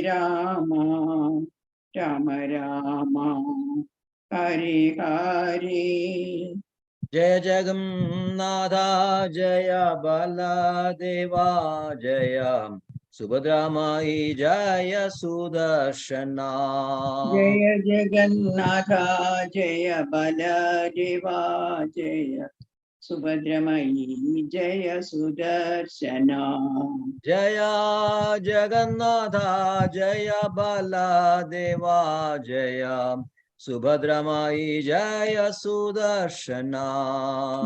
राम राम राम हरे हरे। जय जगन्नाथ जय बलदेवा जय सुभद्रा माई जय सुदर्शना। जय जगन्नाथ जय बलदेवा जय सुभद्रमयी जय सुदर्शना। जय जगन्नाथ जय बलदेवा जय सुभद्रा माई जय सुदर्शना।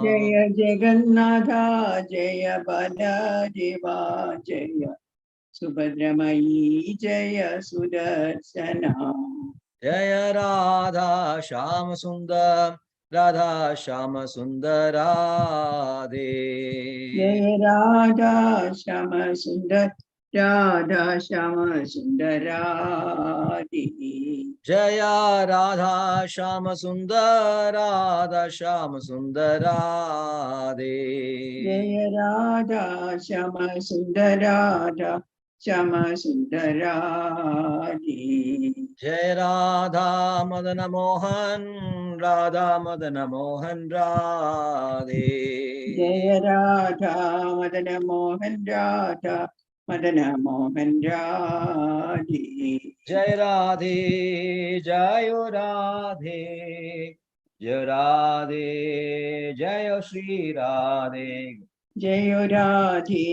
जय जगन्नाथ जय बलदेवा जय सुभद्रमयी जय सुदर्शना। जय राधा श्याम सुंदर राधा श्याम सुंदर राधे। जय राधा श्याम सुंदर राधा श्याम सुंदर राधे। जय राधा श्याम सुंदर राधा श्याम सुंदर राधे। जय राधा श्याम सुंदर राधा श्याम सुंदर राधे। जय राधा मदन मोहन राधा मदन मोहन राधे। जय राधा मदन मोहन राधा मदन मोहन राधे। जय राधे जय राधे जय राधे जय श्री राधे। जय राधे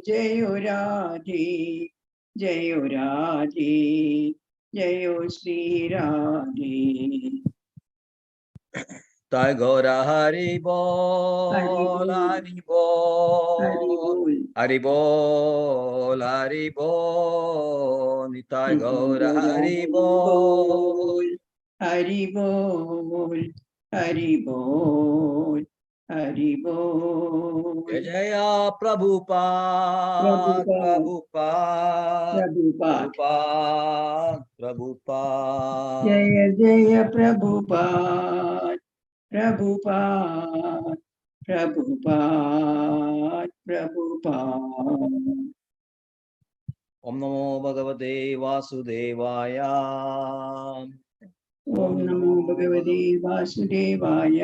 जय राधे जय राधे जय श्री राधे। ताय गौरा हरि बोल हरि बोल हरि बोल हरि बोल निताय गौरा हरि बोल हरि बोल हरि बोल हरि बोल। जय जय प्रभुपाद प्रभुपाद प्रभुपाद प्रभुपाद। जय जय प्रभुपाद प्रभुपाद प्रभुपाद प्रभुपाद। ओम नमो भगवते वासुदेवाय। ओम नमो भगवते वासुदेवाय।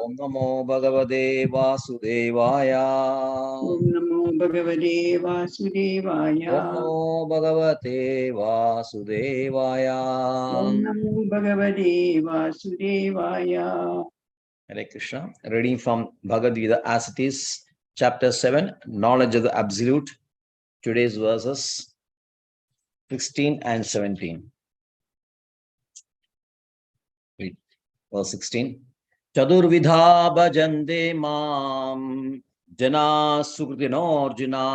ओम नमो भगवते वासुदेवाय। ओम नमो भगवते वासुदेवाय। ओम नमो भगवते वासुदेवाय। ओम नमो भगवते वासुदेवाय। Hare Krishna. Reading from Bhagavad Gita as it is, chapter 7, Knowledge of the Absolute. Today's verses 16 and 17. Read. Verse 16. Chadurvidha bhajante mam jana sukritinarjuna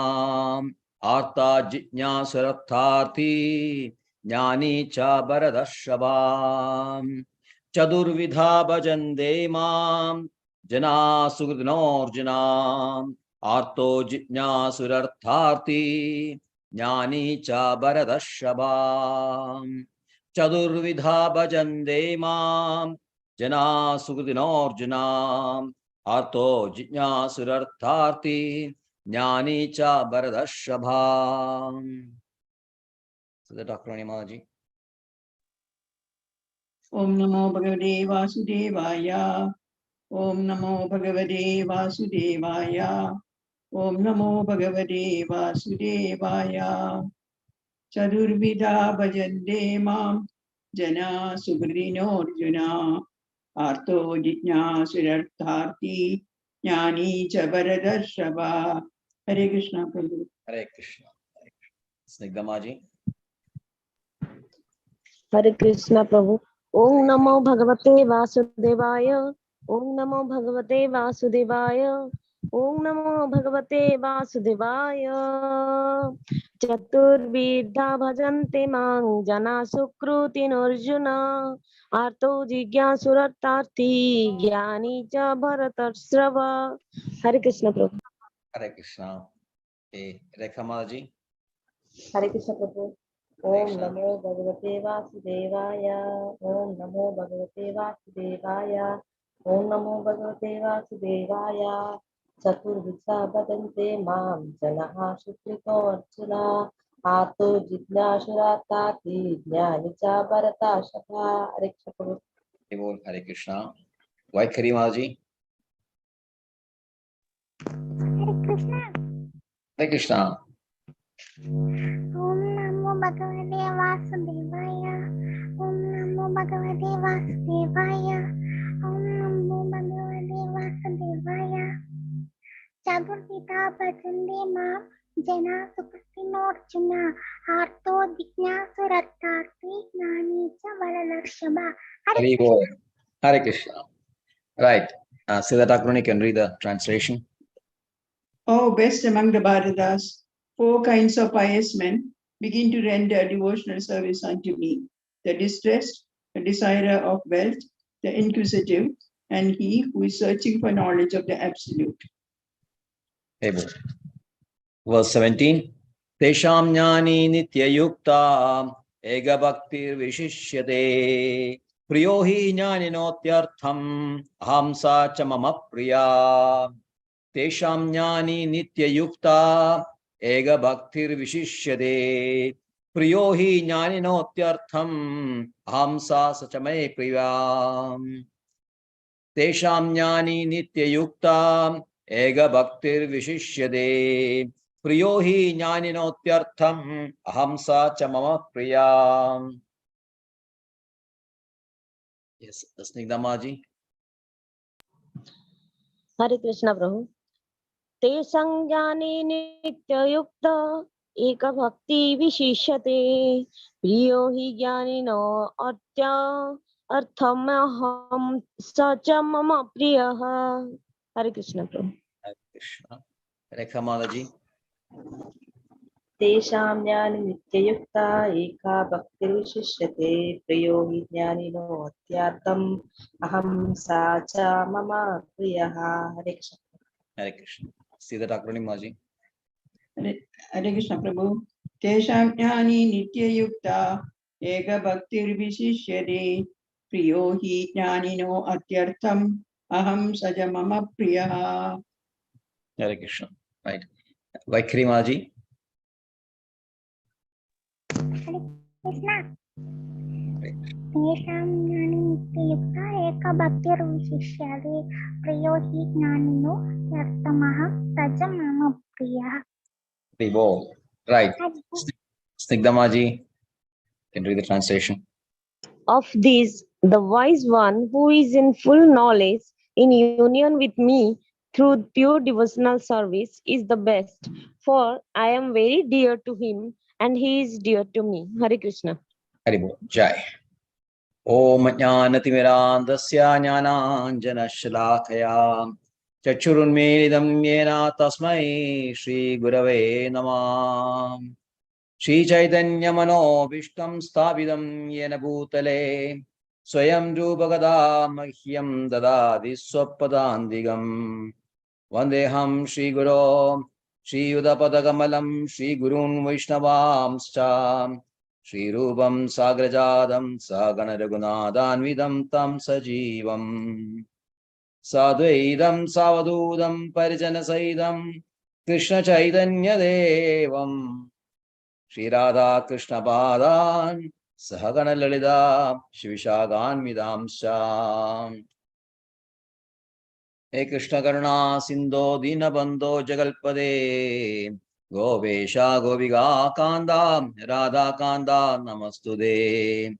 artha jijñāsarartharthi jnani cha bharadashabam. Chadurvidha bhajante mam jana sukritinarjuna arto jijñāsarartharthi jnani cha bharadashabam. Chadurvidha bhajante mam jana sukritinarjuna arto jijñāsurartharthi jnani cha bharadashabha. So the Dr. Maharaja. ओम नमो भगवते वासुदेवाय। ओम नमो भगवते वासुदेवाय। ओम नमो भगवते वासुदेवाय। चतुर्विधा भजन्ते मां जना सुकृतिनोऽर्जुना आर्तो जिज्ञासुरर्थार्थी ज्ञानी च भरतर्षभ। हरे कृष्णा प्रभु। Hare Krishna. Snigdhamaji. हरे कृष्णा प्रभु। ओम नमो भगवते वासुदेवाय। ओम नमो भगवते वासुदेवाय। ओम नमो भगवते वासुदेवाय। चतुर्विधा भजन्ते मां जना सुकृतिनोऽर्जुन आर्तो जिज्ञासुरर्थार्थी ज्ञानी च भरतर्षभ। हरे कृष्ण प्रभु। Hare Krishna. Rekha Mataji. हरे कृष्ण प्रभु। ओम नमो भगवते वासुदेवाय। ओम नमो भगवते वासुदेवाय। ओम नमो भगवते वासुदेवाय। चतुर्विधा भजन्ते मां जनाः सुकृतोऽर्जुना आतो जिज्ञासुराताति ज्ञानी च भरतर्षभा। हरे कृष्ण प्रभु। Hare Krishna. Vaikhari Mataji. Hare Krishna. Hare Krishna. Om Namo Bhagavate Vasudevaya. Om Namo Bhagavate Vasudevaya. Om Namo Bhagavate Vasudevaya. Chaturvita Bhajande Mam Jana Supratinorjuna Arto Jignasuratarthi Gnani Cha Valalarshaba. Hare Bol. Hare Krishna. Right. Siddhartha Thakur can read the translation. Oh, best among the Bharatas, 4 kinds of pious men begin to render devotional service unto me: the distressed, the desirer of wealth, the inquisitive, and he who is searching for knowledge of the absolute. Hey, verse 17. Tesham jnani nityayukta ega bhaktir vishishyate priyo hi jnaninotyartham ahamsa cha mama priya. Tesham jnani nityayukta ega bhaktir vishishyate priyo hi jnaninotyartham ahamsa cha me priya. Tesham jnani nityayukta ega bhaktir vishishyate priyo hi jnaninotyartham ahamsa cha mama priya. Yes, Snigdha Maji. हरे कृष्ण प्रभु। ते संज्ञाने नित्ययुक्त एक भक्ति विशिष्यते प्रियो हि ज्ञानिनो अर्थमहं स च मम प्रियः। हरे कृष्ण प्रभु। Hare Krishna. Rekha Mataji. तेषां ज्ञानि नित्ययुक्ता एका भक्तिर्विशिष्यते प्रियो हि ज्ञानिनो अत्यार्थम् अहं सा च मम प्रियः। हरे Krishna. Hare Krishna. Siddhartha Thakur Maji. Hare Krishna Prabhu. Tesham jnani nityayukta ega bhaktirvishishyate priyo hi jnanino atyartham aham saja mama priyaha. Hare Krishna. Right. Vaikhari Maji. Hare Krishna. Tesham jnani nityayukta eka bhaktirvishishyate priyo hi jnanino yartamaha saja mama priya. Right. Snigdha Maji can read the translation. Of these, the wise one who is in full knowledge in union with me through pure devotional service is the best, for I am very dear to him and he is dear to me. Hare Krishna. Hare Bol. Jai. Om Jnanatimirandasya Jnananjanashalakaya Chachurunmedam Yena Tasmai Shri Gurave Namah. Shri Chaitanya Mano Vishtam Sthavidam Yena Bhutale Swayam Rupagada Mahyam Dadadi Swapadandigam Vandeham Shri Guru Shri Udapadagamalam Shri Gurun Vaishnavamscha Shri Rupam Sagrajadam Sagana Raghunathanvidam Tam Sajivam Sadvaidam Savadudam Parijana Saidam Krishna Chaitanya Devam Shri Radha Krishna Padan Sahagana Lalita Shivishagan Vidamsha He Krishna Karuna Sindho Dinabandho Jagalpade Govesha Goviga Kanda Radha Kanda Namastude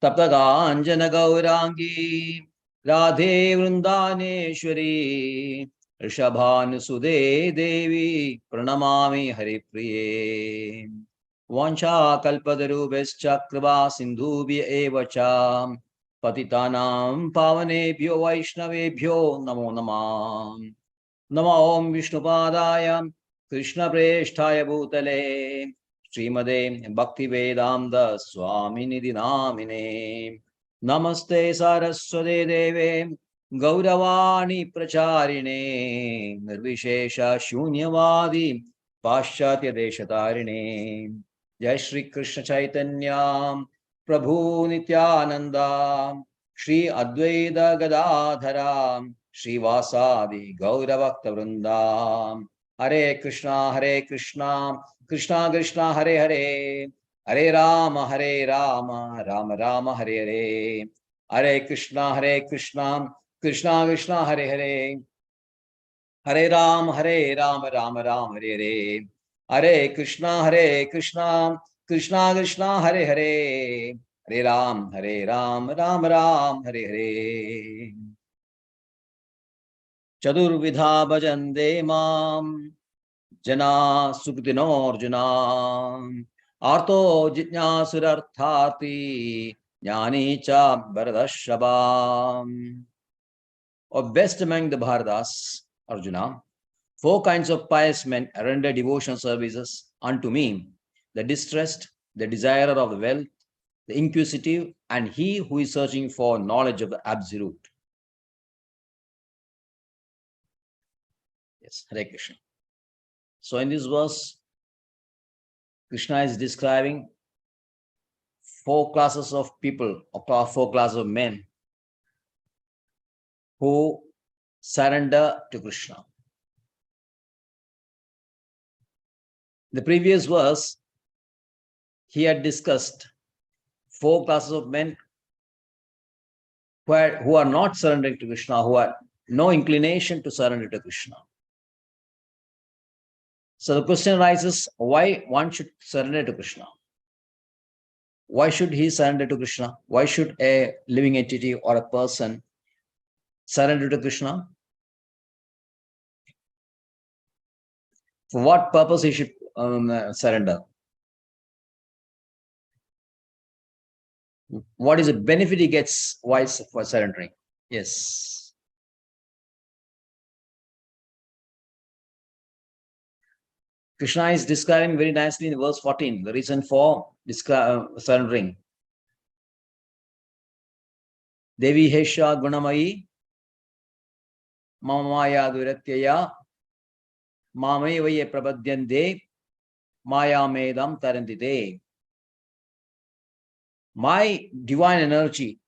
Taptaganjana Gaurangi Radhe Vrindaneshwari Rishabhanusude Devi Pranamami Haripriye Vancha Kalpadarubhescha Kripa Sindhubhya Evacha Patitanam Pavanebhyo Vaishnavebhyo Namo Namah Namo Om Vishnupadaya Krishna Presthaya Bhutale Srimade Bhakti Vedanta Swami Nidhi Namine Namaste Saraswate Deve Gauravani Pracharine Nirvishesha Shunyavadi Paschatya Deshatarine Jai Shri Krishna Chaitanya Prabhu Nityananda Shri Advaita Gadadhara Shri Vasadi Gauravakta Vrinda Hare Krishna Krishna Krishna Hare Hare, Hare Rama Rama Rama Hare Hare, Hare Krishna Krishna Krishna Hare Hare, Hare Rama Rama Rama Hare Hare, Hare Krishna Krishna Krishna Hare Hare, Hare Rama Rama Hare Hare. Chadurvidha bhajande mam jana sukhtino arjuna arto jijnasurarthati jnani cha bharadashrabam. Or best among the Bharatas, Arjuna, 4 kinds of pious men render devotional services unto me: the distressed, the desirer of the wealth, the inquisitive, and he who is searching for knowledge of the absolute. Yes, Hare Krishna. So in this verse, Krishna is describing 4 classes of people, or 4 classes of men who surrender to Krishna. The previous verse, he had discussed 4 classes of men who are not surrendering to Krishna, who have no inclination to surrender to Krishna. So the question arises, why one should surrender to Krishna? Why should he surrender to Krishna? Why should a living entity or a person surrender to Krishna? For what purpose he should surrender? What is the benefit he gets while for surrendering? Yes. Krishna is describing very nicely in verse 14 the reason for surrendering. Devi Hesha Gunamayi Mamaya Duratyaya Mamay Vaye Prabhadyande Maya Medam Tarandite. My divine energy,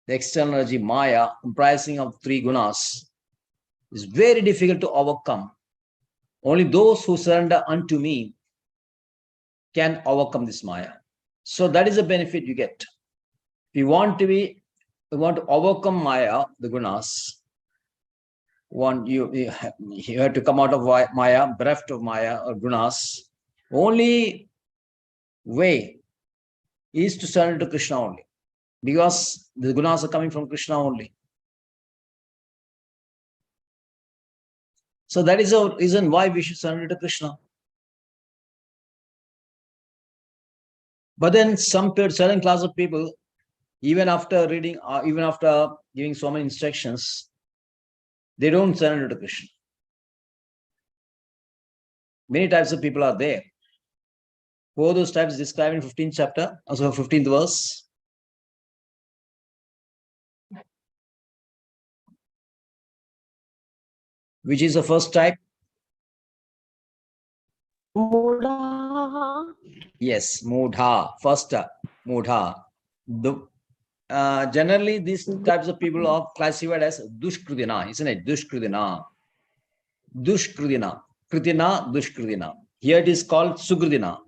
the external energy, Maya, comprising of 3 gunas, is very difficult to overcome. Only those who surrender unto me can overcome this Maya. So that is the benefit you get. If you want to overcome Maya, the gunas, you have to come out of Maya, bereft of Maya or gunas. Only way is to surrender to Krishna only, because the gunas are coming from Krishna only. So that is the reason why we should surrender to Krishna. But then certain class of people, even after reading, even after giving so many instructions, they don't surrender to Krishna. Many types of people are there. Who are those types described in 15th chapter, also 15th verse? Which is the first type? Mudha. Yes, Mudha. First, Mudha. Generally, these types of people are classified as Dushkritina, isn't it? Dushkritina. Dushkritina. Kritina, Dushkritina. Here it is called Sukritina.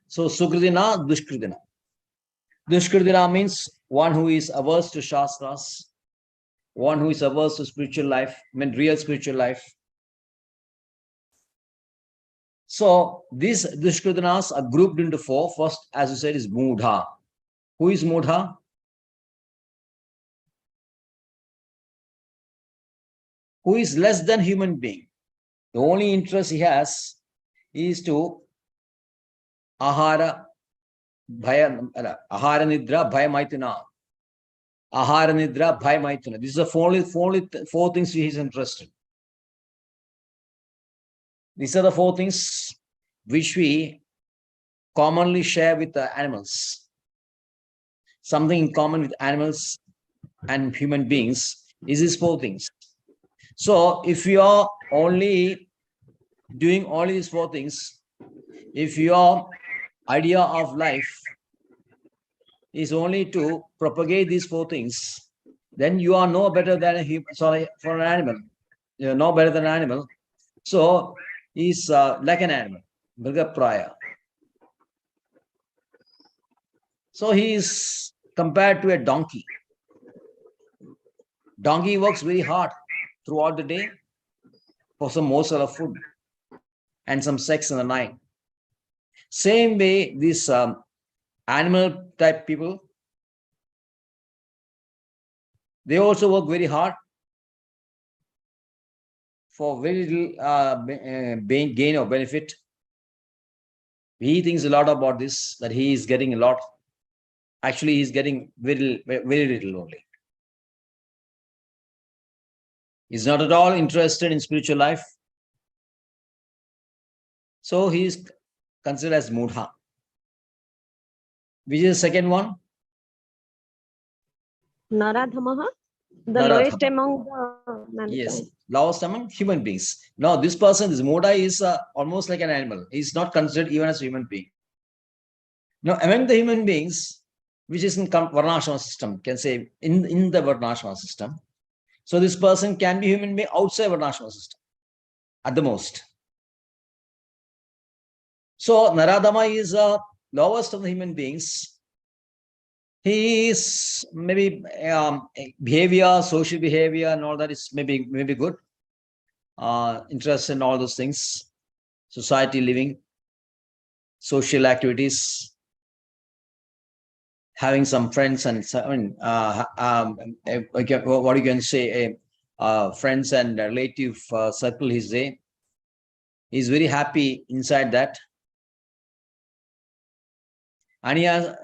So Sukritina, Dushkritina. Dushkritina means one who is averse to Shastras, one who is averse to spiritual life, real spiritual life. So these Dushkritinas are grouped into 4. First, as you said, is Mudha. Who is Mudha? Who is less than human being. The only interest he has is to Ahara Nidra Bhaya Maituna. Ahara Nidra Bhaya Maituna. These are the 4 things he is interested. These are the 4 things which we commonly share with the animals. Something in common with animals and human beings is these 4 things. So if you are only doing all these 4 things, if your idea of life is only to propagate these 4 things, then you are no better than for an animal. You are no better than an animal. So he's like an animal. Mrigapraya. So he is compared to a donkey. Donkey works very hard throughout the day for some morsel of food and some sex in the night. Same way, these animal type people, they also work very hard for very little gain or benefit. He thinks a lot about this, that he is getting a lot. Actually, he's getting very, very little only. He's not at all interested in spiritual life. So he is considered as mudha. Which is the second one? Naradhamaha, the Naradhama. lowest among the mankind. Yes, lowest among human beings. Now, this person, this mudha, is almost like an animal. He's not considered even as a human being. Now, among the human beings, which is in Varnashrama system, can say in the Varnashrama system. So this person can be human being outside Varnashrama system, at the most. So Naradama is lowest of the human beings. He is maybe behavior, social behavior, and all that is maybe good. Interest in all those things, society living, social activities, having some friends, and what you can say, friends and relative circle is there. He's very happy inside that. And he has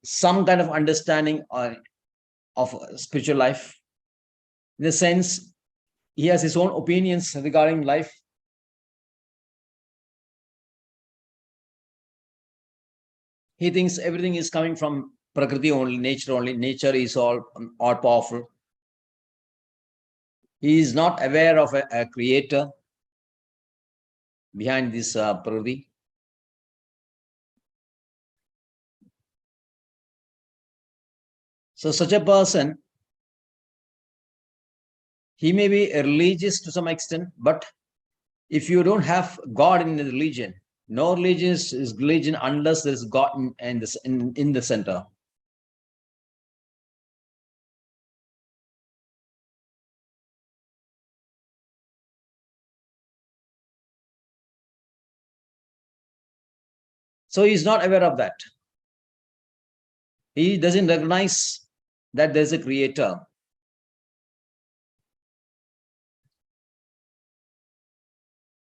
some kind of understanding of spiritual life. In the sense, he has his own opinions regarding life. He thinks everything is coming from Prakriti only, nature only. Nature is all powerful. He is not aware of a creator behind this Prakriti. So such a person, he may be religious to some extent, but if you don't have God in the religion, no religion is religion unless there is God in the center. So he is not aware of that. He doesn't recognize that there's a creator.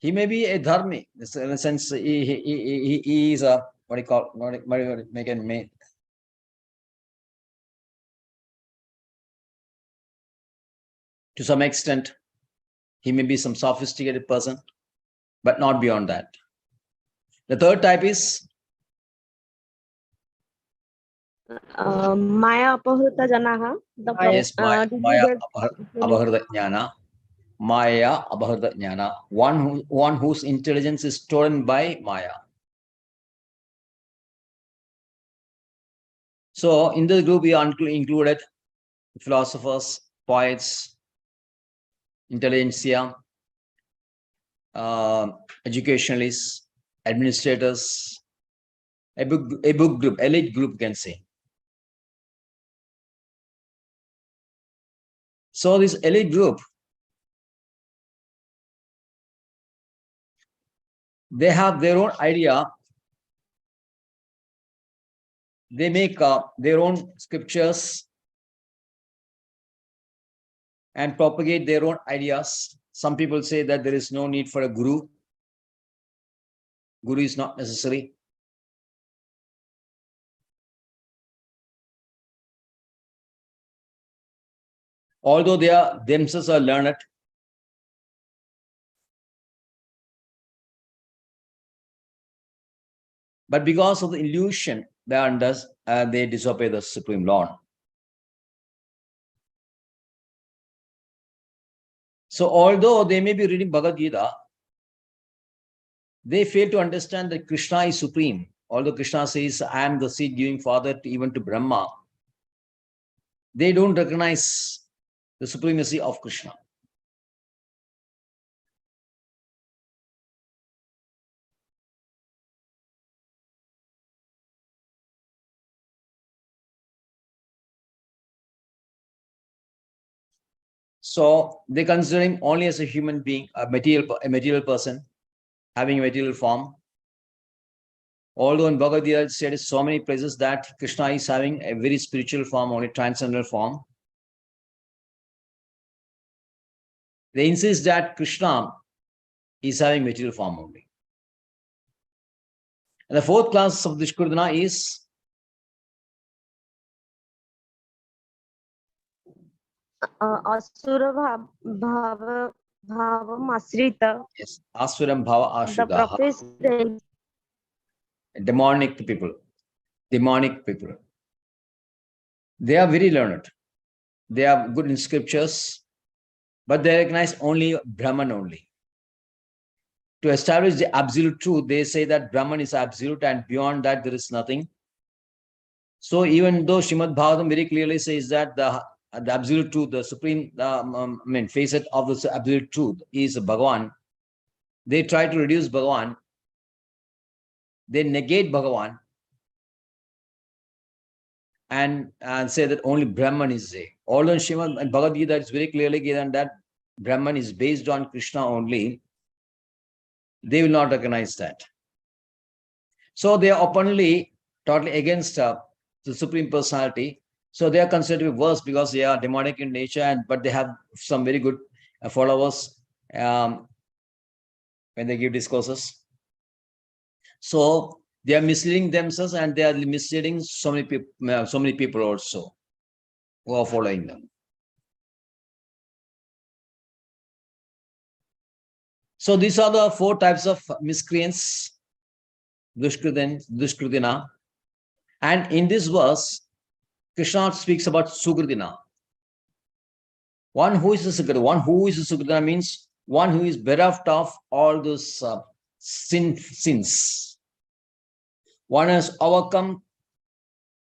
He may be a dharmi, in a sense. He is a what do you call make and made. To some extent, he may be some sophisticated person, but not beyond that. The third type is Maya Apahrita Janaha, the yes, Maya Abharta Jnana. Maya Abharta Jnana, one whose intelligence is stolen by Maya. So in this group, we included philosophers, poets, intelligentsia, educationalists, administrators, a book group, elite group, can say. So this elite group, they have their own idea. They make their own scriptures and propagate their own ideas. Some people say that there is no need for a guru. Guru is not necessary. Although they are themselves are learned, but because of the illusion they are under, they disobey the Supreme Lord. So although they may be reading Bhagavad Gita, they fail to understand that Krishna is supreme. Although Krishna says, I am the seed-giving father even to Brahma, they don't recognize the supremacy of Krishna. So they consider him only as a human being, a material person, having a material form. Although in Bhagavad Gita it said in so many places that Krishna is having a very spiritual form, only transcendental form. They insist that Krishna is having material form only. And the fourth class of Dushkurdana is Asura Bhavam Asrita, yes, Asuram Bhava the Ashritaha, professed demonic people. Demonic people. They are very learned. They are good in scriptures, but they recognize only Brahman only. To establish the absolute truth, they say that Brahman is absolute and beyond that there is nothing. So even though Srimad Bhagavatam very clearly says that the absolute truth, the supreme facet of the absolute truth is Bhagavan, they try to reduce Bhagavan, they negate Bhagavan, and say that only Brahman is there. Although in Srimad and Bhagavad Gita it's very clearly given that Brahman is based on Krishna only, they will not recognize that. So they are openly, totally against the Supreme Personality. So they are considered to be worse because they are demonic in nature, but they have some very good followers when they give discourses. So they are misleading themselves and they are misleading so many people also who are following them. So these are the four types of miscreants, Dushkritina. And in this verse, Krishna speaks about Sugridina. One who is a Sugridina. One who is a Sugridina means one who is bereft of all those sins. One has overcome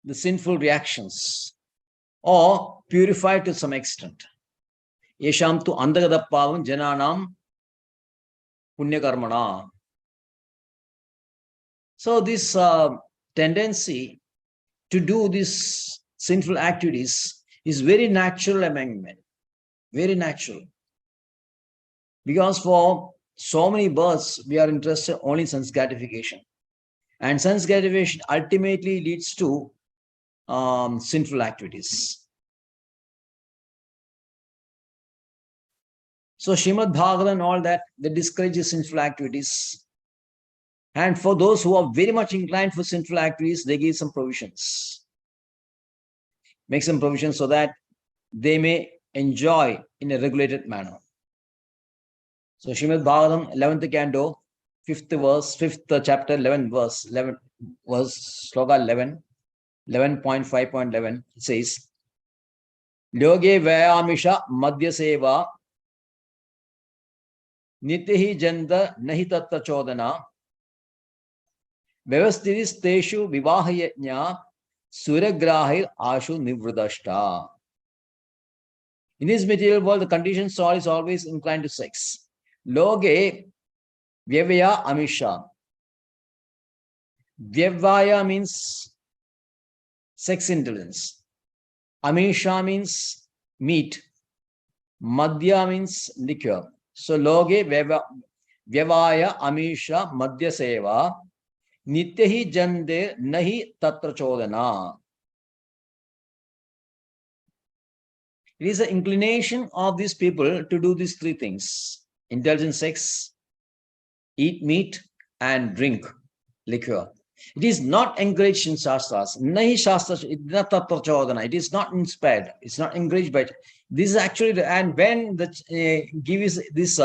the sinful reactions or purified to some extent. Yesham tu andagada pavam jananam punyakarmana. So this tendency to do these sinful activities is very natural among men, very natural. Because for so many births, we are interested only in sense gratification. And sense gratification ultimately leads to sinful activities. So Srimad Bhagavatam and all that, they discourage sinful activities. And for those who are very much inclined for sinful activities, they give some provisions. Make some provisions so that they may enjoy in a regulated manner. So Srimad Bhagavatam, 11th canto, 5th verse, 5th chapter, 11 verse, 11 verse, sloka 11, 11.5.11, it says, Lyoge Vayamisha Madhya Seva Nitihi Janda Nahi Tatta Chodana Vyavastiris Teshu Vivahayajna Suragrahir Ashu Nivridashta. In this material world, the conditioned soul is always inclined to sex. Loge Vyavaya Amisha. Vyavaya means sex indulgence. Amisha means meat. Madhya means liquor. So Loge Vyavaya Amisha Madhya Seva Nityahi Jande Nahi Tatra Chodana. It is the inclination of these people to do these three things: indulge in sex, eat meat, and drink liquor. It is not encouraged in Shastras. Nahi Shastras, it is not inspired. It's not encouraged by it. This is actually, and when the gives this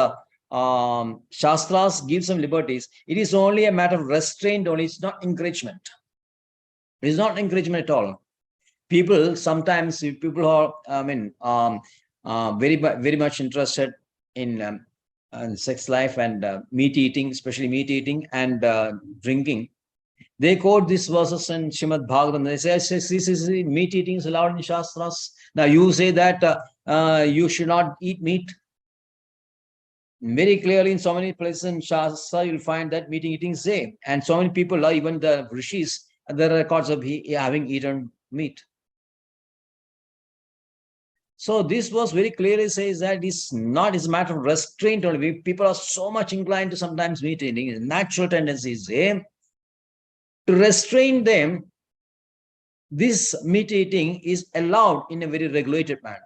Shastras give some liberties, it is only a matter of restraint only. It's not encouragement. It is not encouragement at all. People sometimes, people who are, very much interested in sex life and meat eating, especially meat eating and drinking, they quote these verses in Srimad Bhagavatam. They say, meat eating is allowed in Shastras. Now you say that you should not eat meat. Very clearly in so many places in Shastra, you'll find that meat eating is there. And so many people, even the rishis, there are records of having eaten meat. So this was very clearly says that it's not is a matter of restraint only. People are so much inclined to sometimes meat eating. Natural tendencies to restrain them. This meat eating is allowed in a very regulated manner.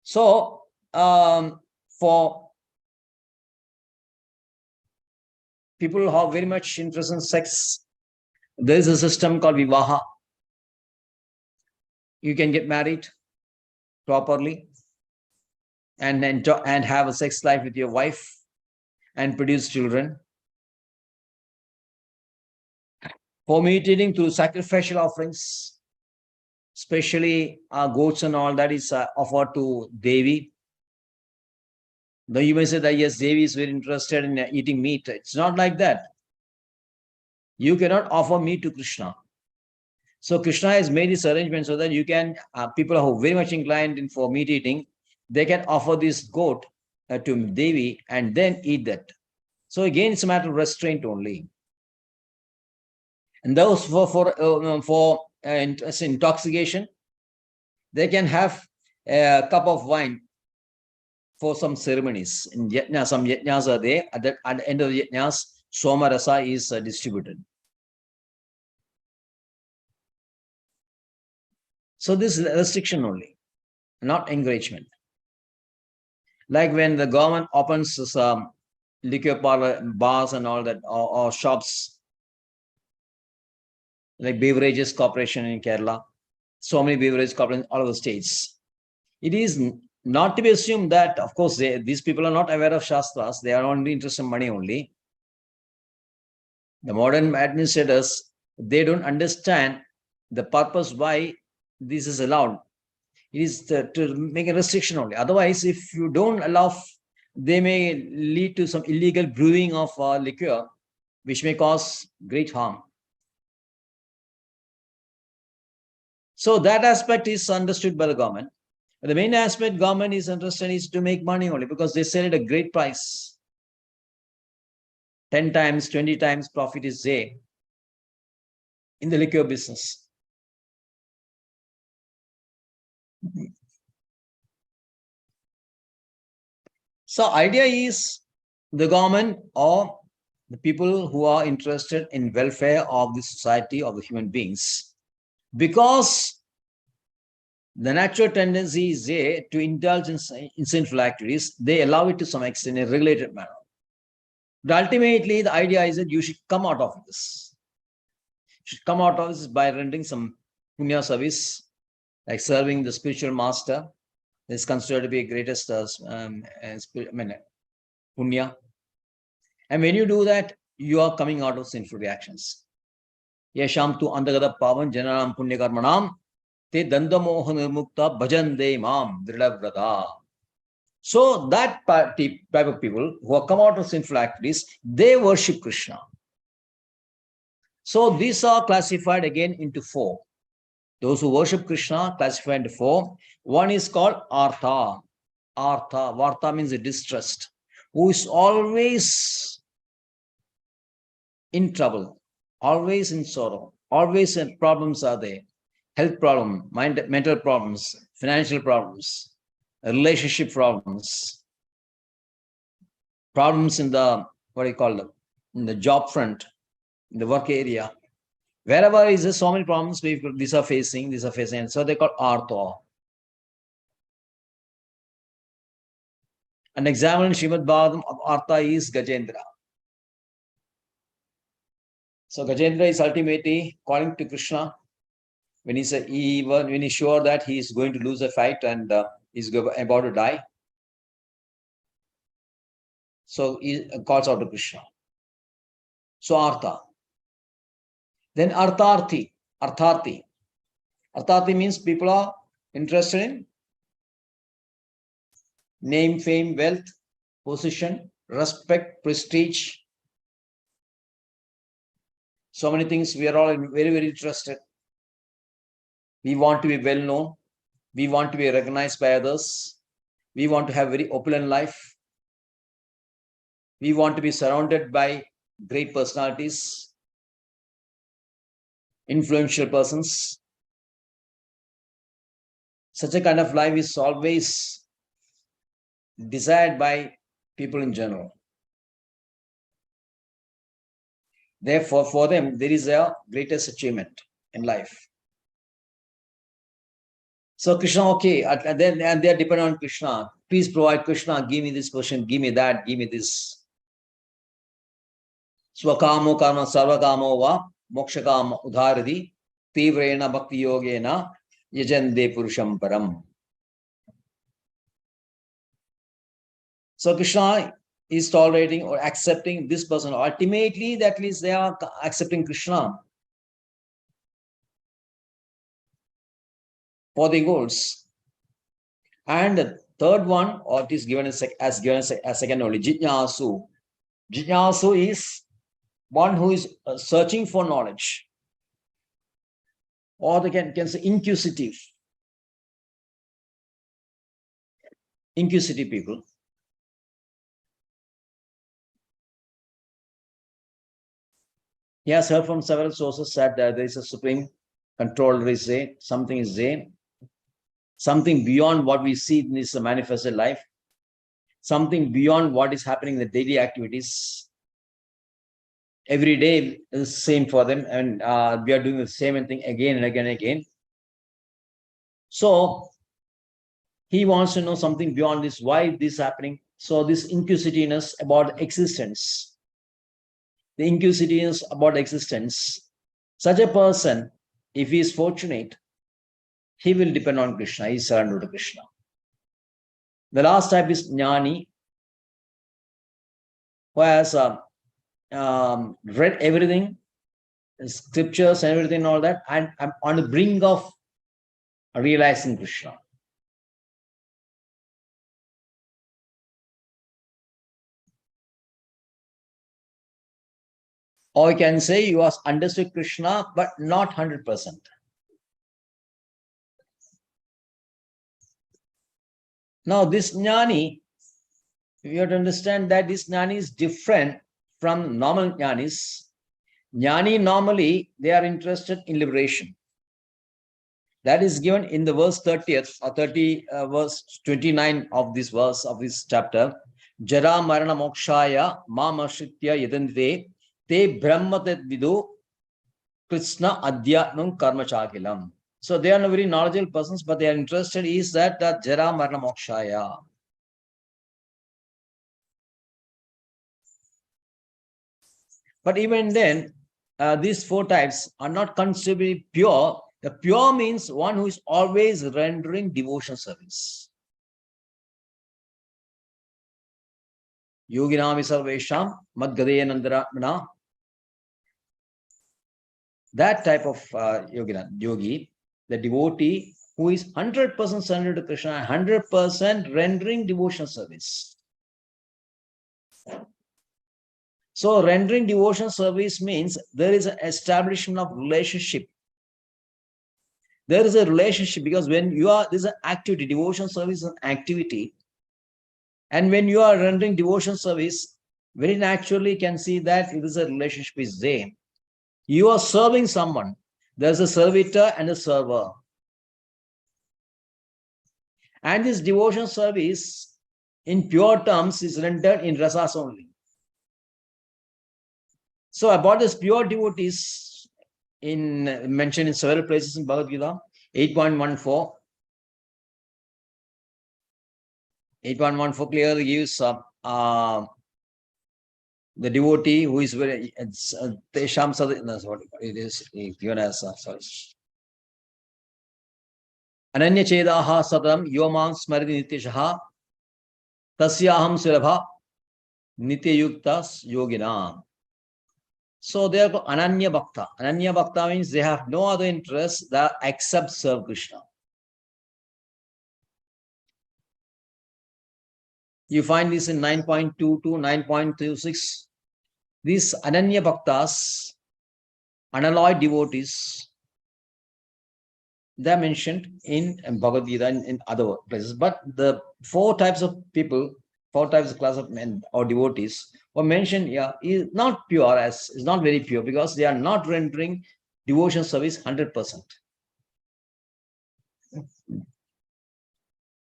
So for people who are very much interested in sex, there is a system called Vivaha. You can get married properly and have a sex life with your wife and produce children. For meat eating through sacrificial offerings, especially goats and all that is offered to Devi. Though you may say that yes, Devi is very interested in eating meat. It's not like that. You cannot offer meat to Krishna. So Krishna has made this arrangement so that you can, people who are very much inclined for meat eating, they can offer this goat to Devi and then eat that. So again, it's a matter of restraint only. And those for intoxication, they can have a cup of wine for some ceremonies. In yajna, some yajnas are there. At the end of the yajnas, Soma Rasa is distributed. So this is a restriction only, not encouragement. Like when the government opens some liquor parlor, bars and all that, or shops, like Beverages Corporation in Kerala, so many beverage corporations all over the states. It is not to be assumed that, of course, these people are not aware of Shastras. They are only interested in money only. The modern administrators, they don't understand the purpose why this is allowed. It is to make a restriction only. Otherwise, if you don't allow, they may lead to some illegal brewing of liquor, which may cause great harm. So that aspect is understood by the government. The main aspect government is interested is to make money only because they sell it at a great price. 10 times, 20 times profit is there in the liquor business. So idea is the government or the people who are interested in welfare of the society, of the human beings, because the natural tendency is there to indulge in sinful activities, they allow it to some extent in a regulated manner. But ultimately, the idea is that you should come out of this. You should come out of this by rendering some punya service, like serving the spiritual master. Is considered to be greatest punya. And when you do that, you are coming out of sinful reactions. Yesham tu andagada pavan jananam punya karmanam te dandamoha nirmukta bhajande mam dridhavrata. So that type of people who have come out of sinful activities, they worship Krishna. So these are classified again into 4. Those who worship Krishna classified into 4. One is called Artha. Artha. Vartha means distressed, who is always in trouble, always in sorrow, always problems are there. Health problem, mental problems, financial problems, relationship problems, problems in the, what do you call them, in the job front, in the work area. Wherever is there so many problems, these are facing, and so they call Artha. An example in Srimad Bhagavatam of Artha is Gajendra. So Gajendra is ultimately calling to Krishna when he's sure that he is going to lose a fight and he's about to die. So he calls out to Krishna. So Artha. Then Artharthi. Artharthi means people are interested in name, fame, wealth, position, respect, prestige. So many things we are all very, very interested. We want to be well known. We want to be recognized by others. We want to have very opulent life. We want to be surrounded by great personalities. influential persons. Such a kind of life is always desired by people in general. Therefore, for them, there is a greatest achievement in life. So Krishna, okay, and they are dependent on Krishna. Please provide Krishna, give me this person, give me that, give me this. Swakamo karma sarvakamo va mokshakama udharadi tivrena bhakti yogena yajande purusham param. So Krishna is tolerating or accepting this person. Ultimately, that means they are accepting Krishna for the goals. And the third one, or it is given as second only, Jitnyasu. Jitnyasu is one who is searching for knowledge, or they can say inquisitive people. He has heard from several sources that there is a supreme controller is there, something is there, something beyond what we see in this manifested life, something beyond what is happening in the daily activities. Every day is the same for them, and we are doing the same thing again and again and again. So he wants to know something beyond this, why this is happening. So this inquisitiveness about existence, the inquisitiveness about existence, such a person, if he is fortunate, he will depend on Krishna, he is surrendered to Krishna. The last type is Jnani, who has read everything, scriptures and everything, all that, and I'm on the brink of realizing Krishna. Or you can say you have understood Krishna, but not 100%. Now, this Jnani, you have to understand that this Jnani is different from normal Jnanis. Jnani, normally, they are interested in liberation. That is given in the verse 30th or verse 29 of this verse of this chapter. Jara marana mokshaya mamashritya yadante te brahmatat vidu Krishna adhyatmam karma chakilam. So they are not very knowledgeable persons, but they are interested is that Jara marana mokshaya. But even then, these four types are not considered pure. The pure means one who is always rendering devotion service. Yoginam sarvesham madgadeya nandaramana. That type of yogi, the devotee who is 100% surrendered to Krishna, 100% rendering devotion service. So rendering devotion service means there is an establishment of relationship. There is a relationship because when you are, this is an activity, devotion service is an activity. And when you are rendering devotion service, very naturally can see that it is a relationship is there. You are serving someone. There's a servitor and a server. And this devotion service, in pure terms, is rendered in rasas only. So about this pure devotees, mentioned in several places in Bhagavad Gita, 8.14. 8.14 clearly gives the devotee who is very Tesham what it is given as sorry. Ananya Chedaha Sadam Yomam Smaridi Nitishaha Tasyaham Sulabha Nityayuktas Yogina. So they are Ananya Bhakta. Ananya Bhakta means they have no other interest that except serve Krishna. You find this in 9.22, 9.26. These Ananya Bhaktas, unalloyed devotees, they are mentioned in Bhagavad Gita and in other places. But the four types of people, four types of class of men or devotees were mentioned here is not pure, is not very pure because they are not rendering devotion service 100%.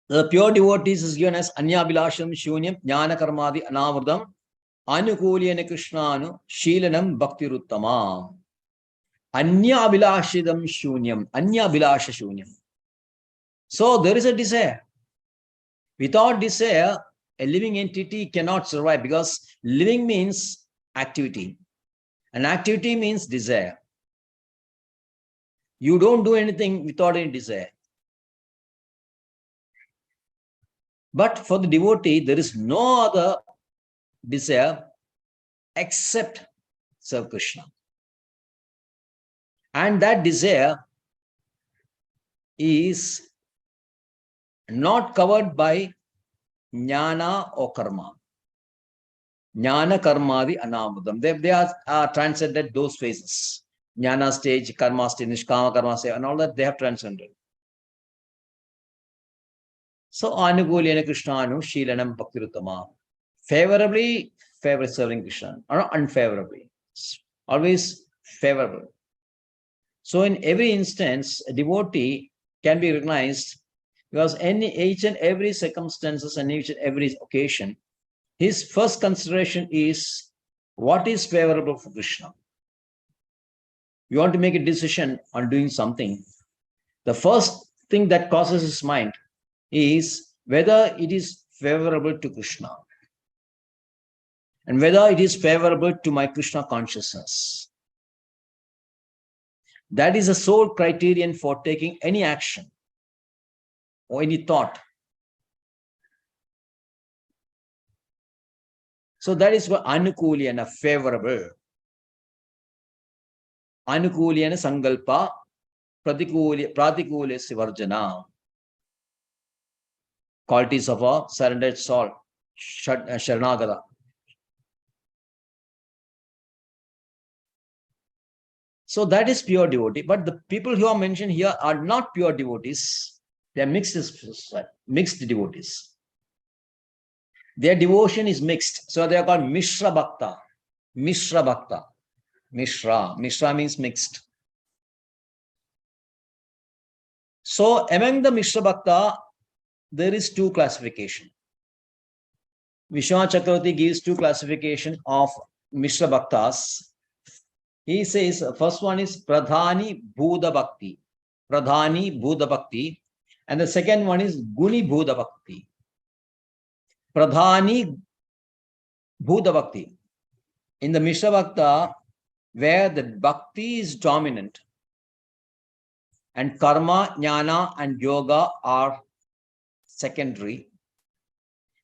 The pure devotees is given as Anyabhilasham Shunyam Jnana Karmadi Anavardam Anukulyana Krishnanu Sheelanam Bhaktiruttama. Anyabhilashidam Shunyam. Anyabhilasha Shunyam. So there is a desire. Without desire, a living entity cannot survive, because living means activity. And activity means desire. You don't do anything without any desire. But for the devotee, there is no other desire except serve Krishna. And that desire is not covered by jnana or karma. Jnana karmadi anamudam. They are transcended those phases. Jnana stage, karma stage, nishkama karma stage, and all that they have transcended. So anukulyana krishnanu sheelanam bhaktiruttama. Favorably favor serving Krishna, or unfavorably. Always favorable. So in every instance, a devotee can be recognized, because each and every circumstances and each and every occasion, his first consideration is what is favorable for Krishna. You want to make a decision on doing something. The first thing that crosses his mind is whether it is favorable to Krishna and whether it is favorable to my Krishna consciousness. That is the sole criterion for taking any action or any thought. So that is what anukulyana, favorable. Anukulyana sangalpa pratikule sivarjana. Qualities of a surrendered soul, sharanagata. So that is pure devotee. But the people who are mentioned here are not pure devotees. They are mixed devotees. Their devotion is mixed. So they are called Mishra Bhakta. Mishra Bhakta. Mishra. Mishra means mixed. So among the Mishra Bhakta, there is two classification. H.G.Satyavrta gives two classification of Mishra Bhaktas. He says first one is Pradhani Bhuda Bhakti. Pradhani Bhuda Bhakti. And the second one is Guni Bhuda Bhakti. Pradhani Bhuda Bhakti. In the Mishra Bhakta, where the Bhakti is dominant and Karma, Jnana and Yoga are secondary,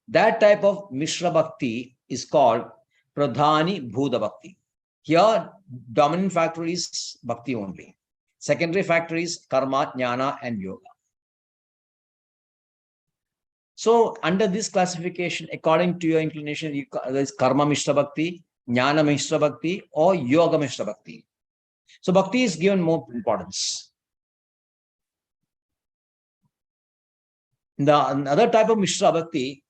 that type of Mishra Bhakti is called Pradhani Bhuda Bhakti. Here, dominant factor is Bhakti only. Secondary factor is Karma, Jnana and Yoga. So, under this classification, according to your inclination, there is Karma Mishra Bhakti, Jnana Mishra Bhakti, or Yoga Mishra Bhakti. So, Bhakti is given more importance. The another type of Mishra Bhakti,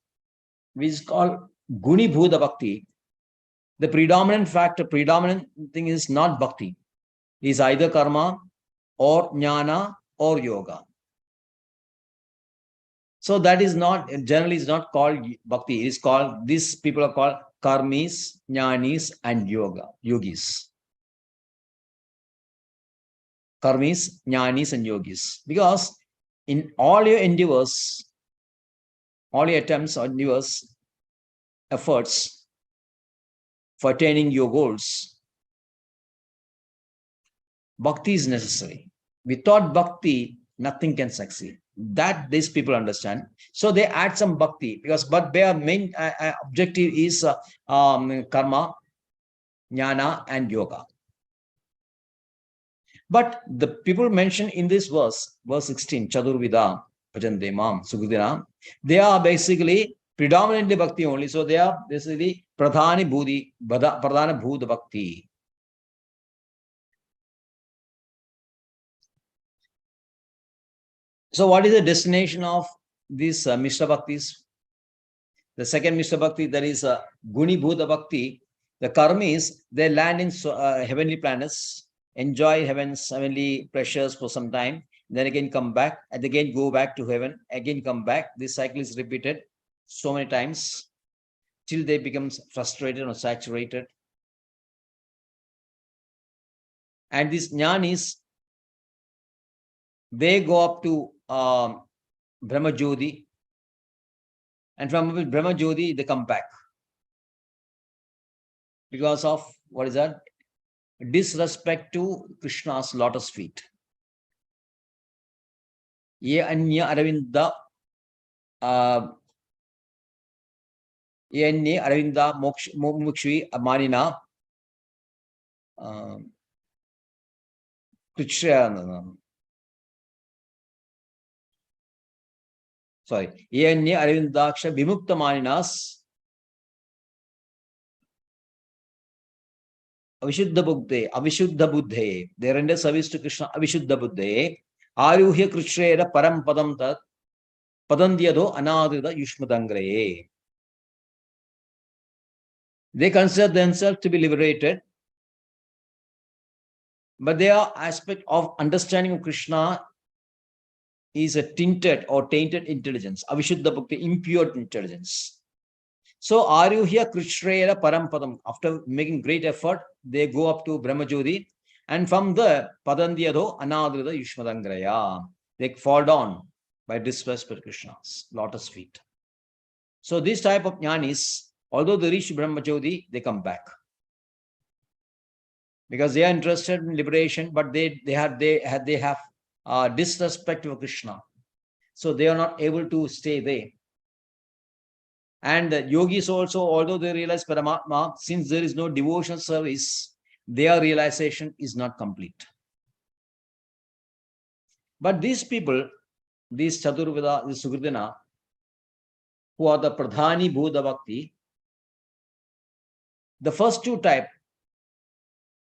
which is called Guni Bhuda Bhakti, the predominant thing is not Bhakti. It is either Karma or Jnana or Yoga. So that is not, generally is not called Bhakti. It is called, these people are called Karmis, Jnanis and Yogis. Karmis, Jnanis and Yogis. Because in all your endeavors, all your attempts or endeavors, efforts for attaining your goals, Bhakti is necessary. Without Bhakti, nothing can succeed. That these people understand. So they add some Bhakti, but their main objective is Karma, Jnana and Yoga. But the people mentioned in this verse 16, Chadurvida, Bhajante Mam, Sugudina, they are basically predominantly Bhakti only. So they are basically Pradhana Bhuda Bhakti. So what is the destination of these Mishra Bhaktis? The second Mishra Bhakti, that is Guni Bhuda Bhakti. The Karmis, they land in heavenly planets enjoy heaven's heavenly pleasures for some time, then again come back, and again go back to heaven, again come back. This cycle is repeated so many times till they become frustrated or saturated. And these jnanis, they go up to Brahma Jyoti, and from Brahma Jyoti they come back because of what is that? Disrespect to Krishna's lotus feet. Ye anya aravinda ye anya aravinda mokshvi amanina sorry, ye anya aravindaksha vimukta maninas Avishuddha Buddhe, they render service to Krishna, Avishuddha Buddhe, Aruhya Krishrera Param Padam Tat, Padandyado Anadrida Yushmadangraye. They consider themselves to be liberated, but their aspect of understanding of Krishna is a tinted or tainted intelligence, Avishuddha Bhakti, impure intelligence. So Aruhya Krishrera Param Padam, after making great effort, they go up to Brahma Jyoti, and from the Padandyado Anadrida Yushmadangraya, they fall down by disrespect Krishna's lotus feet. So this type of jnanis, although they reach Brahma Jyoti, they come back because they are interested in liberation, but they have disrespect for Krishna, so they are not able to stay there. And the yogis also, although they realize Paramatma, since there is no devotional service, their realization is not complete. But these people, these Chaturveda, these Sugridana, who are the Pradhani Bhuda Bhakti, the first two type,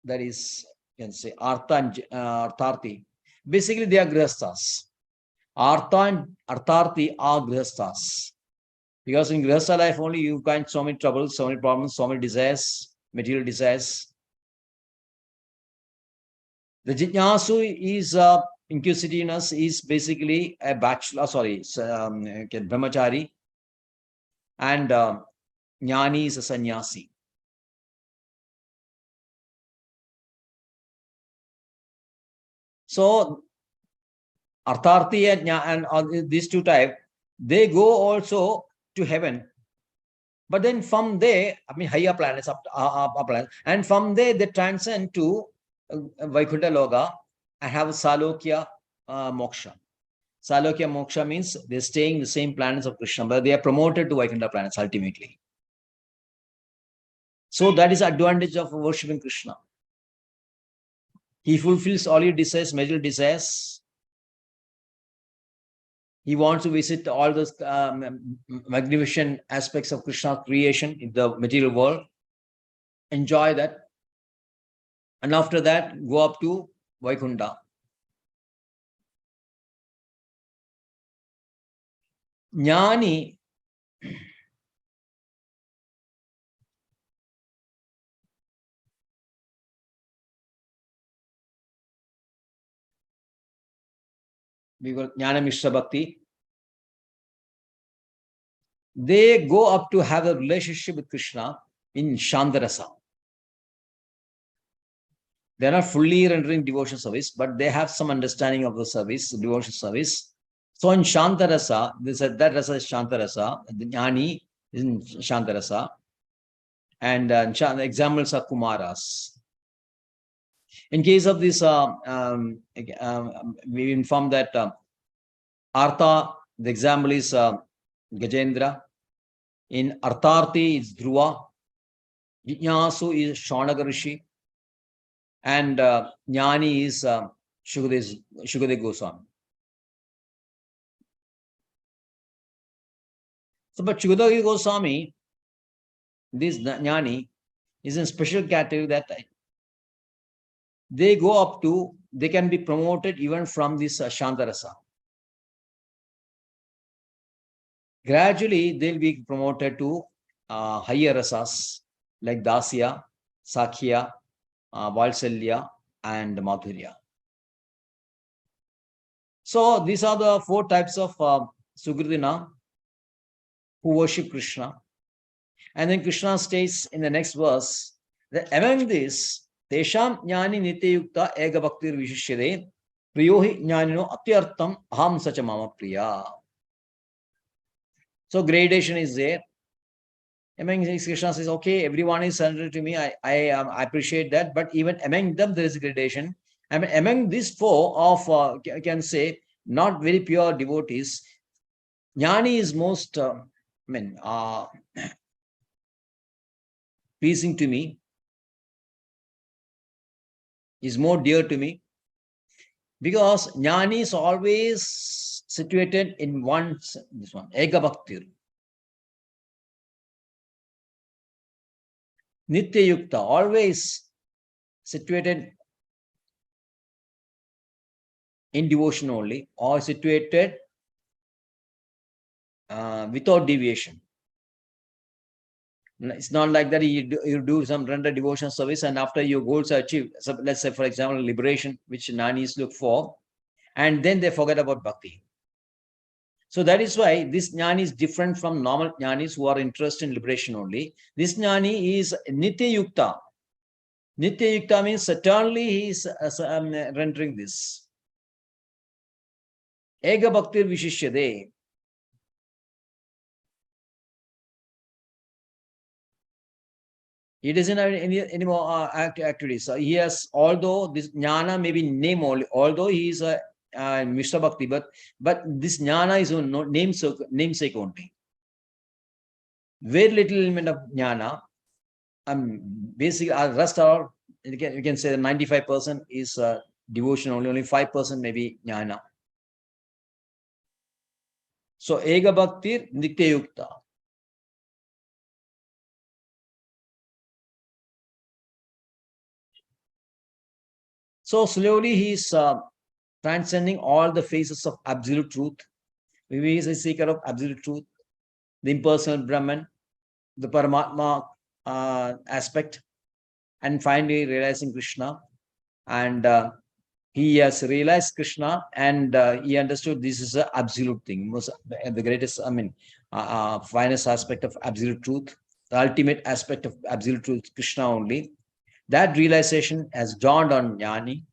that is, you can say Artha and Artharthi, basically they are Grihasthas. Artha and Artharthi are Grihasthas. Because in Grihastha life only you find so many troubles, so many problems, so many desires, material desires. The Jijnasu is inquisitiveness is basically a bachelor, brahmachari, and Jnani is a sannyasi. So Artharthi and these two types, they go also to heaven. But then from there, higher planets, up planets, and from there they transcend to Vaikuntha Loka and have Salokya Moksha. Salokya Moksha means they're staying in the same planets of Krishna, but they are promoted to Vaikuntha planets ultimately. So that is the advantage of worshipping Krishna. He fulfills all your desires, material desires. He wants to visit all those magnificent aspects of Krishna's creation in the material world. Enjoy that. And after that, go up to Vaikuntha. Jnani we got Jnana Mishra Bhakti. They go up to have a relationship with Krishna in Shantarasa. They are not fully rendering devotion service, but they have some understanding of the service, devotion service. So in Shantarasa, they said that rasa is Shantarasa, the Jnani is in Shantarasa, and examples are Kumaras. In case of this, we inform that Artha, the example is Gajendra. In Artharthi is Dhruva. Jijnasu is Shaunaga Rishi. And Jnani is Shukadev Goswami. So, but Shukadev Goswami, this Jnani, is in special category that they go up to, they can be promoted even from this Shantarasa. Gradually, they'll be promoted to higher rasas like Dasya, Sakhya, Valsalya, and Madhurya. So these are the 4 types of Sugritina who worship Krishna. And then Krishna states in the next verse that among this, Tesham Jnani Nityayukta Ega Bhaktir Vishishyade Priyohi Jnanino Atyartam Aham Sacha Mama Priya. So gradation is there. Among these, Krishna says, okay, everyone is surrendered to me. I appreciate that. But even among them, there is a gradation. I mean, among these 4 of, I can say, not very pure devotees, Jnani is most, pleasing to me, is more dear to me, because Jnani is always situated in this one, Ega Bhakti. Nitya Yukta, always situated in devotion only, or situated without deviation. It's not like that you do some render devotional service and after your goals are achieved, so let's say for example liberation, which Jnanis look for, and then they forget about bhakti. So that is why this Jnani is different from normal Jnanis who are interested in liberation only. This Jnani is Nitya Yukta. Nitya Yukta means eternally he is rendering this. Ega Bhaktir Vishishyade. He doesn't have any more activities. So he has, although this jnana may be name only, although he is a Mr. Bhakti, but this jnana is namesake only. Very little element of jnana. Basically, rest are, you can say that 95% is devotion only 5% maybe jnana. So Ega Bhakti Nitya Yukta. So slowly he is transcending all the phases of absolute truth. He is a seeker of absolute truth, the impersonal Brahman, the Paramatma aspect, and finally realizing Krishna. And he has realized Krishna, and he understood this is an absolute thing, the greatest, finest aspect of absolute truth, the ultimate aspect of absolute truth, Krishna only. That realization has dawned on Jnani,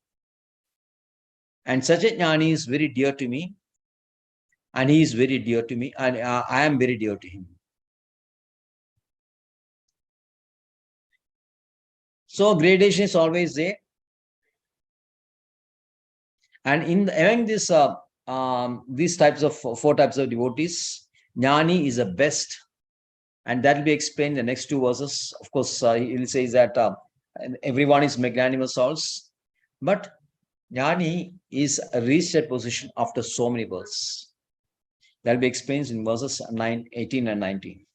and such a Jnani is very dear to me, and he is very dear to me, and I am very dear to him. So gradation is always there. And among this, these types of 4 types of devotees, Jnani is the best. And that will be explained in the next 2 verses. Of course, he will say that everyone is magnanimous souls. But Jnani is reached that position after so many births. That will be explained in verses 18 and 19.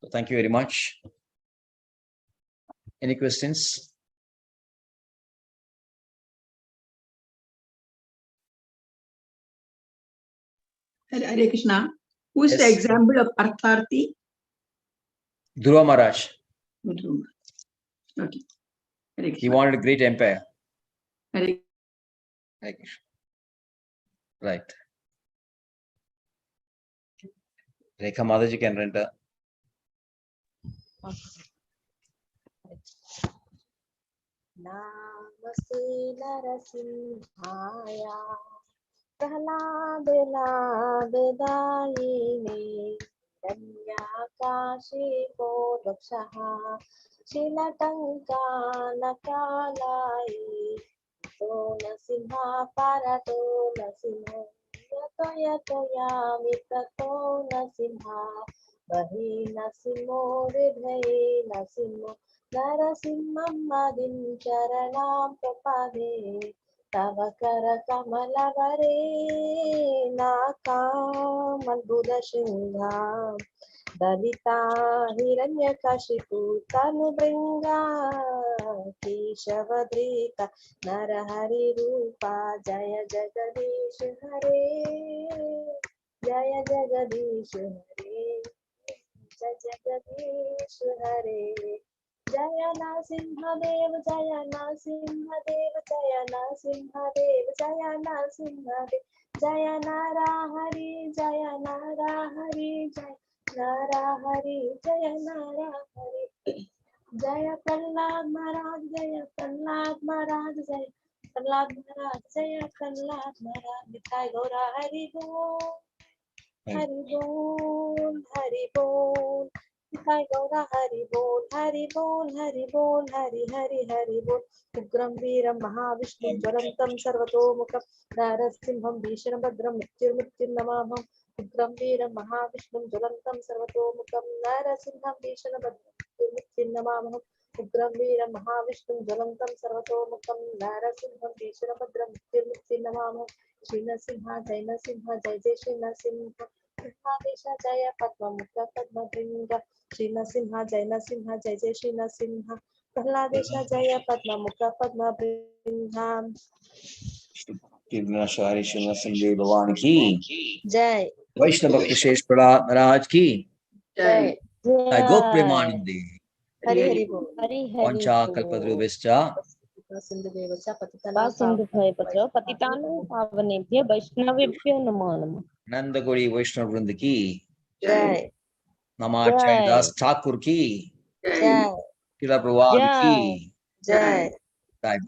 So thank you very much. Any questions? Hare Krishna. Who is the Yes. example of Artharthi? Dhruva Maharaj. Okay. Hare He wanted a great empire. Hare Krishna. Right. Rekha Mataji can render. Namaste Narasimhaya Prahlabedayine Ranyakashipo Dakshaha Shilatanka Nakalaye To Nasimha Parato Nasimha Yato Yami Tato Nasimha Bahi Nasimo Ridhai Nasimo Narasimham Madin Charanam Prapade Tavakara Kamalavare Nakam Buddha Shingham Dalita Hiranyakashipu Tanubringa Keshavadrita Narahari Rupa Jaya Jagadish Hare Jaya Jagadish Hare Jaya Jagadish Hare Jaya Nasimhadev, Jaya Nasimhadev, Jaya Nasimhadev, Jaya Nasimhadev, Jaya Narahari, Jaya Narahari, Jaya Narahari, Jaya Narahari. Jaya Prahlad Maharaj, Jaya Prahlad Maharaj, Jaya Prahlad Maharaj, Jaya Prahlad Maharaj. Nitai Gaura Hari Bol, Hari Bol, Hari Bol. Nitai Gaura Hari Bol, Hari Bol, Hari Bol, Hari Hari Hari Bol. Ugram Veeram Mahavishnu Jwalantam Sarvatomukam Narasimham Bhishram Bhadram Mrityur Namaham. Ugram Veeram Mahavishnu Jwalantam Sarvatomukam Narasimham Bhishram Bhadram Mrityur Namaham. Ugram Veeram Mahavishnu Jwalantam Sarvatomukam Narasimham Bhishram Bhadram Mrityur Namaham. Shri Nasimha, Jai Nasimha, Jai Jai Shri Nasimha. Prahlad Jaya Padma Mukha Padma Bringa. Shri Nasimha, Jai Nasimha, Jai Jai Shri Nasimha. Prahlad Jaya Padma Mukha Padma Bringa. Shri Narasimha Bhavan ki. Jai. Vaishnava Bhakti Shesh Prahlad Maharaj ki. Jai. Jai Go Premanande. Hari Hari Bol. Hari Hari Vancha Kalpadruvescha. Sindhudevacha Patitana Vasindhubhaya Patra Patitanam Pavanebhya Vaishnavebhyo Namo Namaha. Nanda Gori Vaishnava Vrinda ki. Jai. Namacharya Jai. Das Thakur ki. Jai. Srila Prabhupada ki. Jai. Jai